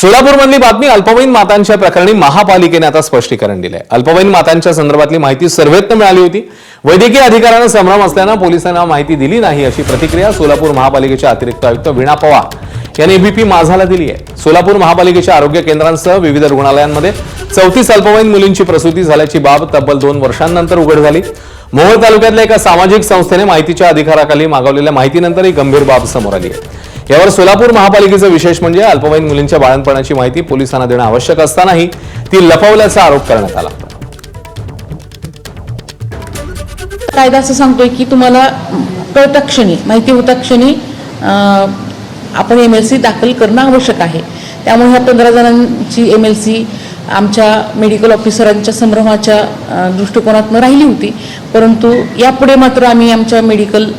सोलापूरमधली बातमी अल्पवयीन मातांच्या प्रकरणी महापालिकेने आता स्पष्टीकरण दिलंय। अल्पवयीन मातांच्या संदर्भातली माहिती सर्वेतनं मिळाली होती। वैद्यकीय अधिकाऱ्यांना संभ्रम असल्यानं पोलिसांना माहिती दिली नाही अशी प्रतिक्रिया सोलापूर महापालिकेच्या अतिरिक्त आयुक्त वीणा पवार यांनी एबीपी माझाला दिली आहे। सोलापूर महापालिकेच्या आरोग्य केंद्रांसह विविध रुग्णालयांमध्ये 34 अल्पवयीन मुलींची प्रसूती झाल्याची बाब तब्बल 2 वर्षांनंतर उघड झाली। मोहोळ तालुक्यातल्या एका सामाजिक संस्थेने माहितीच्या अधिकाराखाली मागवलेल्या माहितीनंतर ही गंभीर बाब समोर आली आहे। यावर सोलापूर महापालिकेचं विशेष म्हणजे अल्पवयीन मुलींच्या बाळंतपणाची माहिती पोलिसांना देणं आवश्यक असतानाही ती लपवल्याचा आरोप करण्यात आला। कायदा असं सांगतोय की तुम्हाला कळता क्षणी माहिती होता क्षणी आपण एमएलसी दाखल करणं आवश्यक आहे। त्यामुळे ह्या 15 जणांची एमएलसी आमच्या मेडिकल ऑफिसरांच्या संभ्रमाच्या दृष्टिकोनातून राहिली होती, परंतु यापुढे मात्र आम्ही आमच्या मेडिकल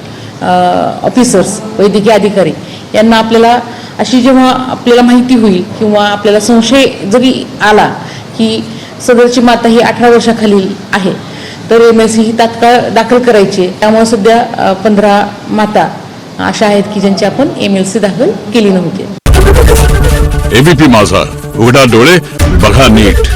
ऑफिसर्स वैद्यकीय अधिकारी यांना आपल्याला अशी जेव्हा आपल्याला माहिती होईल किंवा आपल्याला संशय जरी आला की सदरची माता ही 18 वर्षाखालील आहे तर एमएलसी ही तात्काळ दाखल करायची। त्यामुळे सध्या 15 माता अशा आहेत की ज्यांची आपण एमएलसी दाखल केली नव्हती। एबीपी माझा, उघडा डोळे बघा नीट।